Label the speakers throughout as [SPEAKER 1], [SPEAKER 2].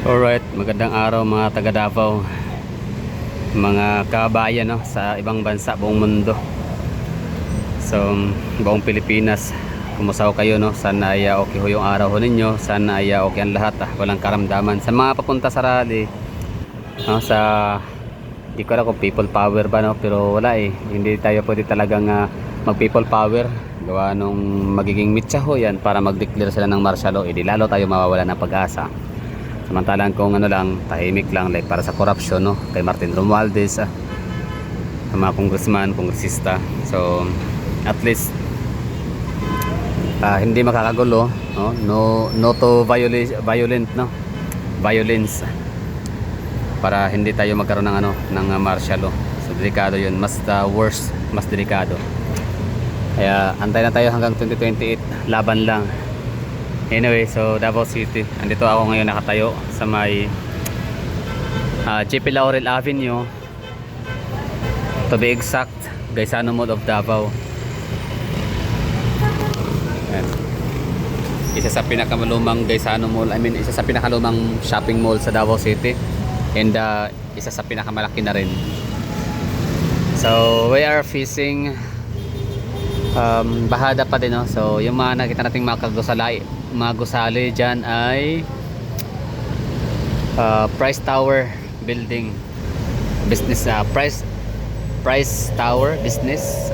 [SPEAKER 1] Alright, magandang araw mga taga Davao, mga kabayan no, sa ibang bansa, buong mundo. So, buong Pilipinas, kumusta ho kayo no? Sana ay okay ho yung araw ho ninyo. Sana ay okay ang lahat, walang karamdaman. Sa mga papunta sa rally, no, di ko alam kung people power ba no, pero wala eh. Hindi tayo pwede talagang mag people power. Gawa nung magiging mitsa ho yan para mag-declare sila ng martial law, edi lalo tayo mawawala ng pag-asa. Samantalang kung ano lang, tahimik lang like para sa corruption no, kay Martin Romualdez, sa mga congressman, kongresista. So at least hindi makakagulo no, no to violent no, violence, para hindi tayo magkaroon ng ano, ng martial law. So delikado yun, mas worse, mas delikado. Kaya antay na tayo hanggang 2028, laban lang. Anyway, so Davao City, andito ako ngayon nakatayo sa may JP Laurel Avenue, to be exact, Gaisano Mall of Davao. Ayan. Isa sa pinakalumang Gaisano Mall, isa sa pinakalumang shopping mall sa Davao City, and isa sa pinakamalaki na rin. So we are facing bahada pa din no? So yung mga nakita nating mga gusali dyan ay Price Tower building business, Price Tower business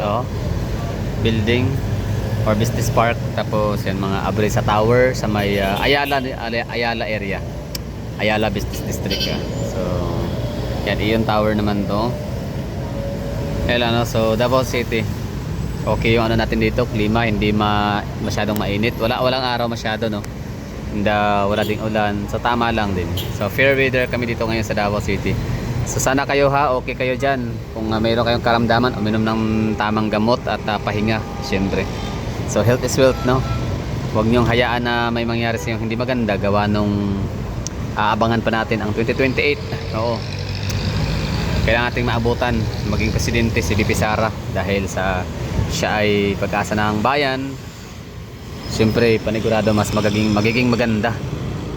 [SPEAKER 1] building or business park. Tapos yan mga Abresa Tower sa may Ayala area, Ayala Business District so yan, iyon tower naman to. Ayan, so Davao City, okay yung ano natin dito, klima, hindi masyadong mainit, walang araw masyado no, hindi, wala ding ulan, so tama lang din. So fair weather kami dito ngayon sa Davao City. So sana kayo okay kayo dyan. Kung mayroon kayong karamdaman, uminom ng tamang gamot at pahinga syempre. So health is wealth no, huwag nyong hayaan na may mangyari sa inyo hindi maganda, gawa nung aabangan pa natin ang 2028. Oo, kailangan nating maabutan maging presidente si VP Sara, dahil siya ay pag-asa ng bayan. Siyempre panigurado mas magiging maganda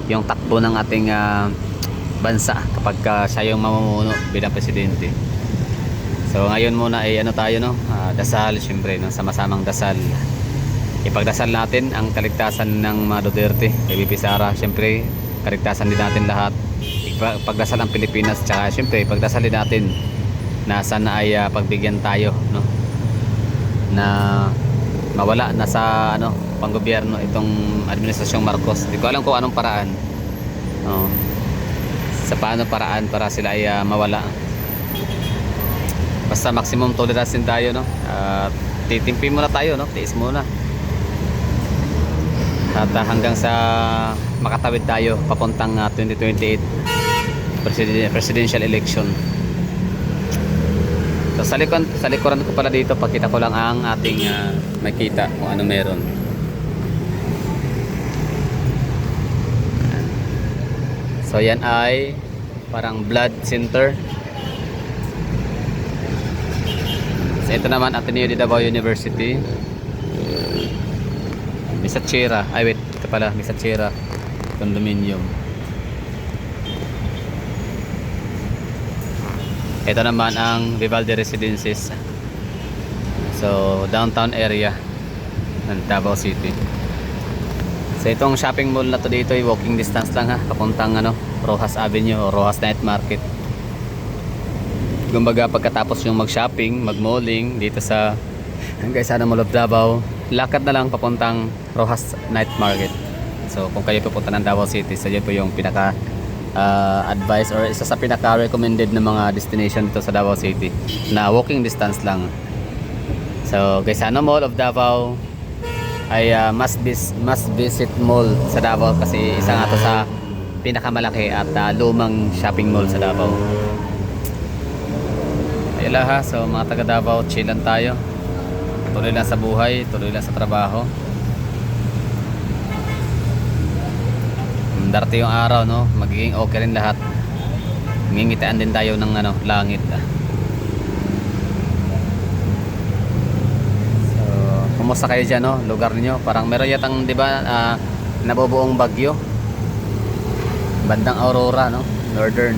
[SPEAKER 1] yung takbo ng ating bansa kapag siya yung mamumuno bilang presidente. So ngayon muna ay tayo no, dasal siyempre no, sama-samang dasal. Ipagdasal natin ang kaligtasan ng mga Duterte kay VP Sara. Siyempre kaligtasan din natin lahat. Ipagdasal ang Pilipinas, tsaka siyempre ipagdasal din natin na sana ay pagbigyan tayo no, na mawala na sa panggobyerno itong administrasyong Marcos. Hindi ko alam kung anong paraan sa paano paraan para sila ay mawala. Basta maximum tolerance din tayo no, titimpi muna tayo no, tiis muna at hanggang sa makatawid tayo papuntang 2028 presidential election. So sa likuran ko pala dito, pakita ko lang ang ating makita kung ano meron. So yan ay parang blood center. So ito naman Ateneo de Davao University, Misachera, ay wait, ito pala Misachera Condominium. Ito naman ang Vivaldi Residences, so downtown area ng Davao City. So itong shopping mall na to dito ay walking distance lang papuntang Rojas Avenue o Rojas Night Market. Kumbaga pagkatapos yung mag-shopping, mag-malling dito sa Gaisano Mall of Davao, lakad na lang papuntang Rojas Night Market. So kung kayo pupunta ng Davao City, so yun po yung pinaka advice or isa sa pinaka recommended na mga destination dito sa Davao City na walking distance lang. So Gaisano Mall of Davao ay must visit mall sa Davao, kasi isa nga to sa pinakamalaki at lumang shopping mall sa Davao. Ayun ha, so mga taga Davao, chill lang tayo, tuloy lang sa buhay, tuloy lang sa trabaho. Darating yung araw no, magiging okay rin lahat. Ngingitaan din tayo ng langit. So kumusta kayo dyan no, lugar niyo? Parang meron yatang 'di ba nabubuong bagyo bandang Aurora, no? Northern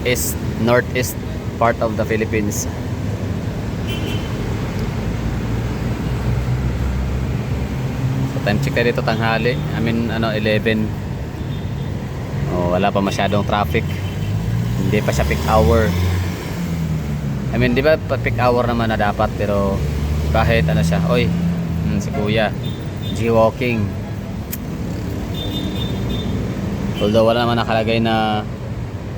[SPEAKER 1] East, Northeast part of the Philippines. So time check tayo dito tanghali. I mean 11. Oh, wala pa masyadong traffic. Hindi pa siya peak hour. I mean, di ba peak hour naman na dapat, pero kahit siya. Oy, si Kuya G-walking. Although wala naman nakalagay na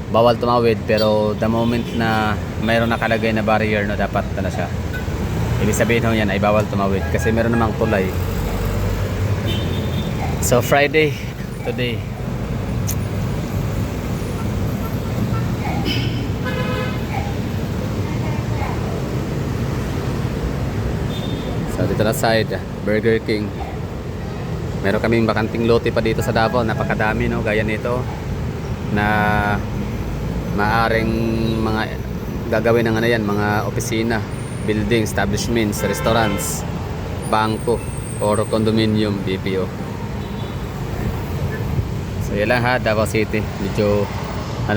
[SPEAKER 1] bawal tumawid, pero the moment na mayroon nakalagay na barrier, no, dapat siya. Ibig sabihin ho yan ay bawal tumawid kasi meron namang tulay. So Friday today. So dito na side, Burger King. Meron kaming bakanting lote pa dito sa Davao, napakadami, no, gaya nito na maaring mga gagawin ng yan, mga opisina, building, establishments, restaurants, bangko or condominium, BPO. So yun lang ha, Davao City. Medyo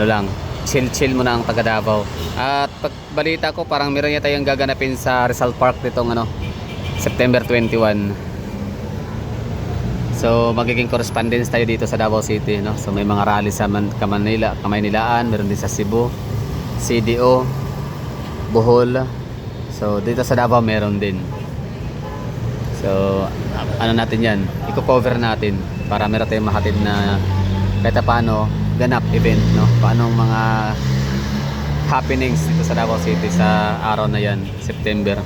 [SPEAKER 1] lang, chill muna ang taga Davao. At pagbalita ko, parang meron yata yung gaganapin sa Rizal Park ditong September 21. So magiging correspondence tayo dito sa Davao City, no? So may mga rally sa Kamaynilaan, meron din sa Cebu, CDO, Bohol. So dito sa Davao meron din. So natin yan, i-cover natin para meron tayong mahatid na kahit paano ganap event, no? Paanong mga happenings dito sa Davao City sa araw na yan, September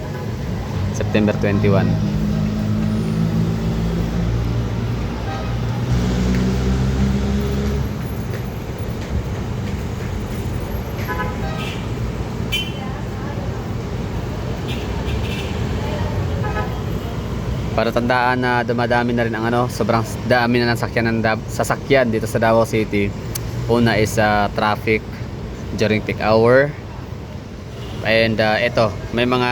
[SPEAKER 1] 21. Para tandaan na dumadami na rin ang sobrang dami na ng sasakyan dito sa Davao City. Una is traffic during peak hour. And ito, may mga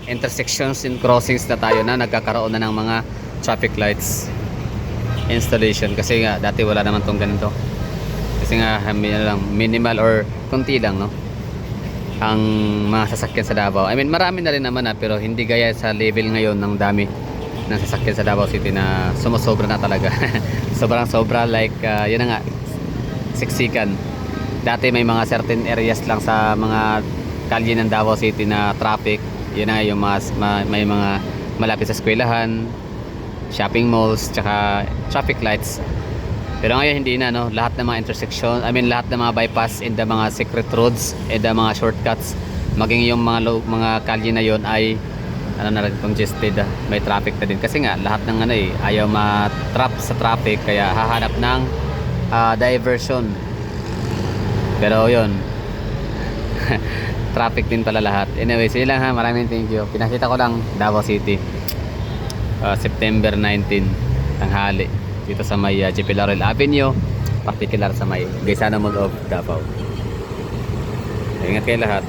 [SPEAKER 1] intersections and crossings na tayo na nagkakaroon na ng mga traffic lights installation. Kasi nga, dati wala naman tong ganito. Kasi nga, minimal or kunti lang, no? Ang mga sasakyan sa Davao. I mean, marami na rin naman pero hindi gaya sa level ngayon ng dami ng sasakyan sa Davao City na sumusobra na talaga. Sobrang sobra, like yun na nga, siksikan. Dati may mga certain areas lang sa mga kalye ng Davao City na traffic. Yun na yung may mga malapit sa eskwelahan, shopping malls, tsaka traffic lights. Pero ngayon hindi na, no? Lahat ng mga intersection, lahat ng mga bypass and the mga secret roads and the mga shortcuts, maging yung mga kalye na yon ay na rin congested, may traffic na din kasi nga lahat ng ayaw ma-trap sa traffic, kaya hahanap ng diversion. Pero yun, traffic din pala lahat. Anyway, so yun lang ha, maraming thank you. Pinakita ko lang Davao City, September 19 tanghali dito sa may GP Laurel Avenue, particular sa may Gaisano Mall of Davao. Ingat kayo lahat.